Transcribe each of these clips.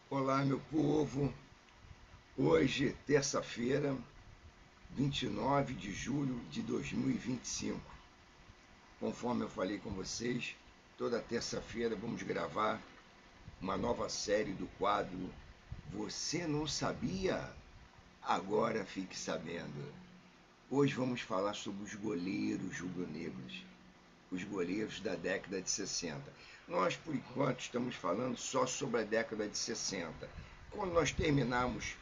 Olá, meu povo. Hoje, terça-feira, 29 de julho de 2025. Conforme eu falei com vocês, toda terça-feira vamos gravar uma nova série do quadro Você Não Sabia? Agora fique sabendo. Hoje vamos falar sobre os goleiros rubro-negros, os goleiros da década de 60. Nós, por enquanto, estamos falando só sobre a década de 60. Quando nós terminarmos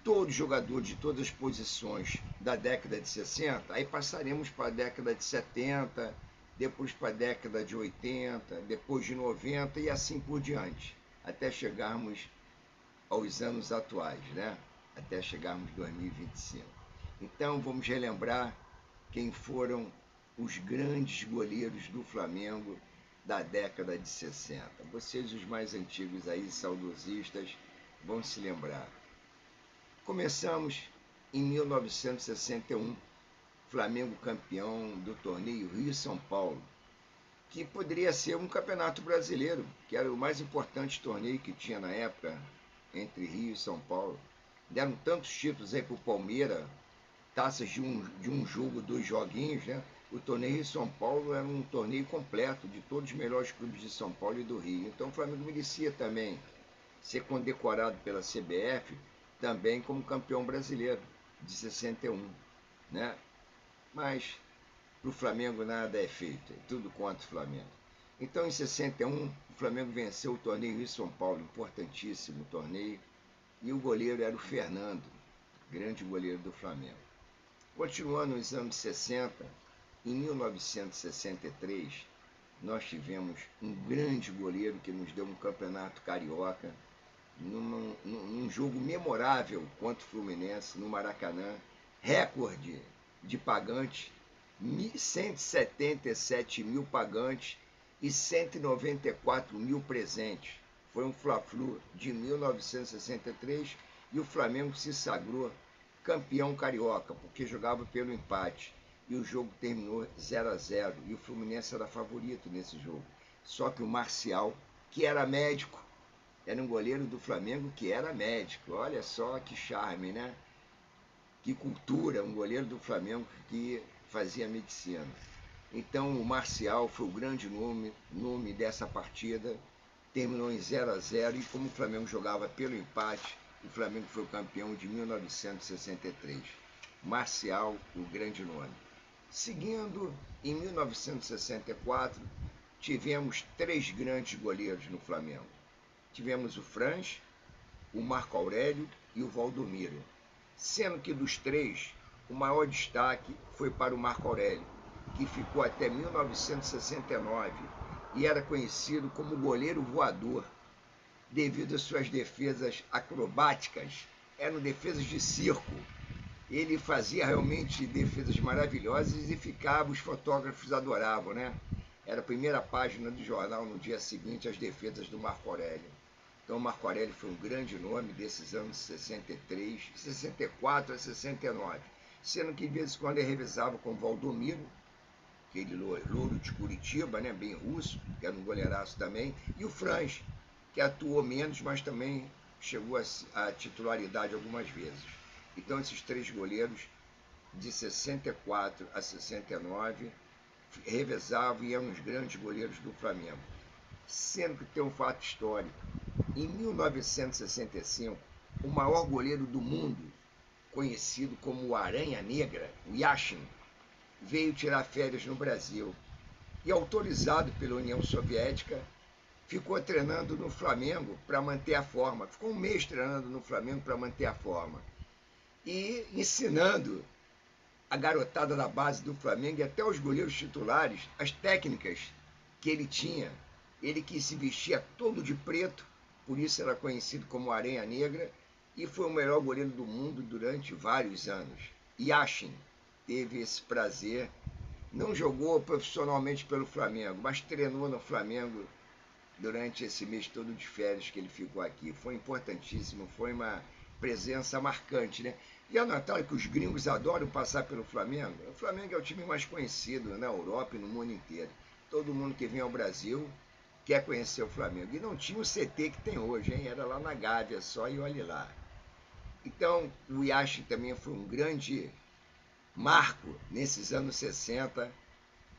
todos os jogadores de todas as posições da década de 60, aí passaremos para a década de 70, depois para a década de 80, depois de 90 e assim por diante, até chegarmos aos anos atuais, né? Até chegarmos em 2025. Então vamos relembrar quem foram os grandes goleiros do Flamengo da década de 60. Vocês, os mais antigos aí, saudosistas, vão se lembrar. Começamos em 1961, Flamengo campeão do torneio Rio-São Paulo, que poderia ser um campeonato brasileiro, que era o mais importante torneio que tinha na época, entre Rio e São Paulo. Deram tantos títulos aí para o Palmeiras, taças de um jogo, 2 joguinhos, né? O torneio Rio São Paulo era um torneio completo de todos os melhores clubes de São Paulo e do Rio. Então o Flamengo merecia também ser condecorado pela CBF também como campeão brasileiro de 61, né? Mas para o Flamengo nada é feito, é tudo contra o Flamengo. Então em 61 o Flamengo venceu o torneio Rio São Paulo, importantíssimo torneio, e o goleiro era o Fernando, grande goleiro do Flamengo. Continuando nos anos 60, em 1963, nós tivemos um grande goleiro que nos deu um campeonato carioca, num jogo memorável contra o Fluminense, no Maracanã, recorde de pagantes, 177 mil pagantes e 194 mil presentes. Foi um Fla-Flu de 1963 e o Flamengo se sagrou campeão carioca, porque jogava pelo empate. E o jogo terminou 0-0 e o Fluminense era favorito nesse jogo. Só que o Marcial, que era médico, era um goleiro do Flamengo que era médico. Olha só que charme, né? Que cultura, um goleiro do Flamengo que fazia medicina. Então o Marcial foi o grande nome dessa partida. Terminou em 0-0 e como o Flamengo jogava pelo empate, o Flamengo foi o campeão de 1963. Marcial, o grande nome. Seguindo, em 1964, tivemos 3 grandes goleiros no Flamengo. Tivemos o Franz, o Marco Aurélio e o Valdomiro, sendo que dos 3, o maior destaque foi para o Marco Aurélio, que ficou até 1969 e era conhecido como goleiro voador, devido às suas defesas acrobáticas. Eram defesas de circo. Ele fazia realmente defesas maravilhosas e ficava, os fotógrafos adoravam, né? Era a primeira página do jornal no dia seguinte, as defesas do Marco Aurélio. Então o Marco Aurélio foi um grande nome desses anos 63, 64 a 69, sendo que de vez em quando ele revezava com o Valdomiro, aquele louro de Curitiba, né, bem russo, que era um goleiraço também, e o Franz, que atuou menos, mas também chegou a titularidade algumas vezes. Então esses 3 goleiros, de 64 a 69, revezavam e eram os grandes goleiros do Flamengo. Sendo que tem um fato histórico. Em 1965, o maior goleiro do mundo, conhecido como o Aranha Negra, o Yashin, veio tirar férias no Brasil e, autorizado pela União Soviética, ficou treinando no Flamengo para manter a forma. Ficou um mês treinando no Flamengo para manter a forma e ensinando a garotada da base do Flamengo e até os goleiros titulares as técnicas que ele tinha. Ele que se vestia todo de preto, por isso era conhecido como Aranha Negra, e foi o melhor goleiro do mundo durante vários anos. Yashin teve esse prazer, não jogou profissionalmente pelo Flamengo, mas treinou no Flamengo durante esse mês todo de férias que ele ficou aqui. Foi importantíssimo, foi uma presença marcante, né? E a Natália, que os gringos adoram passar pelo Flamengo, o Flamengo é o time mais conhecido na Europa e no mundo inteiro. Todo mundo que vem ao Brasil quer conhecer o Flamengo. E não tinha o CT que tem hoje, hein? Era lá na Gávea só, e olhe lá. Então, o Yashin também foi um grande marco nesses anos 60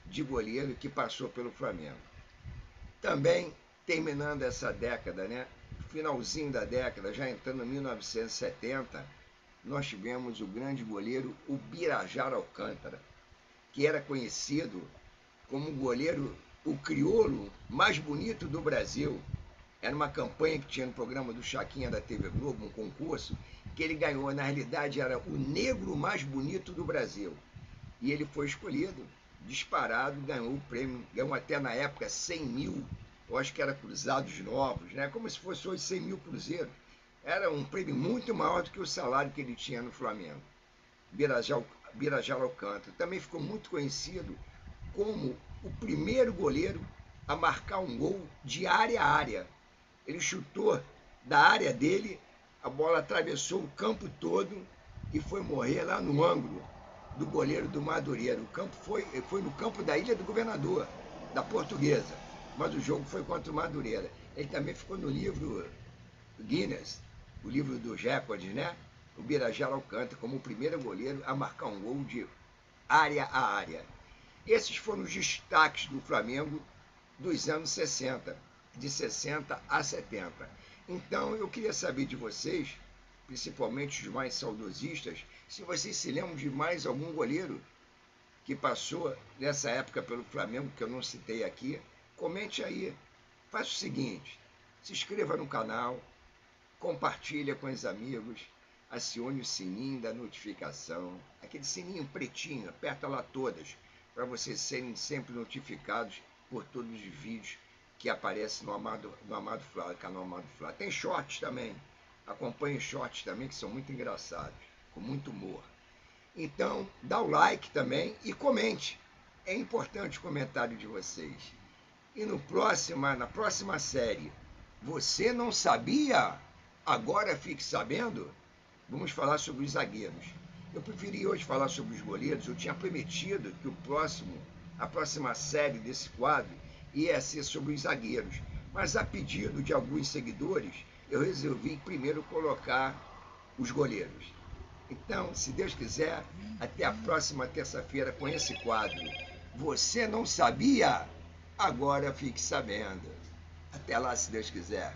de goleiro que passou pelo Flamengo. Também, terminando essa década, né? Finalzinho da década, já entrando em 1970, nós tivemos o grande goleiro, o Birajara Alcântara, que era conhecido como o goleiro, o crioulo mais bonito do Brasil. Era uma campanha que tinha no programa do Chaquinha da TV Globo, um concurso, que ele ganhou. Na realidade, era o negro mais bonito do Brasil. E ele foi escolhido, disparado, ganhou o prêmio, ganhou até na época 100 mil, eu acho que era cruzados novos, né? Como se fosse hoje 100 mil cruzeiros. Era um prêmio muito maior do que o salário que ele tinha no Flamengo. Birajara Alcântara também ficou muito conhecido como o primeiro goleiro a marcar um gol de área a área. Ele chutou da área dele, a bola atravessou o campo todo e foi morrer lá no ângulo do goleiro do Madureira. O campo foi no campo da Ilha do Governador, da Portuguesa, mas o jogo foi contra o Madureira. Ele também ficou no livro Guinness, o livro dos recordes, né? O Birajara Alcântara como o primeiro goleiro a marcar um gol de área a área. Esses foram os destaques do Flamengo dos anos 60, de 60 a 70. Então, eu queria saber de vocês, principalmente os mais saudosistas, se vocês se lembram de mais algum goleiro que passou nessa época pelo Flamengo, que eu não citei aqui. Comente aí. Faça o seguinte, se inscreva no canal, compartilha com os amigos, acione o sininho da notificação, aquele sininho pretinho, aperta lá todas, para vocês serem sempre notificados por todos os vídeos que aparecem no Amado Flá, canal Amado Flá. Tem shorts também, acompanhe os shorts também, que são muito engraçados, com muito humor. Então, dá o like também e comente. É importante o comentário de vocês. E na próxima série, você não sabia? Agora fique sabendo. Vamos falar sobre os zagueiros. Eu preferi hoje falar sobre os goleiros. Eu tinha prometido que a próxima série desse quadro ia ser sobre os zagueiros. Mas a pedido de alguns seguidores, eu resolvi primeiro colocar os goleiros. Então, se Deus quiser, até a próxima terça-feira com esse quadro. Você não sabia? Agora fique sabendo. Até lá, se Deus quiser.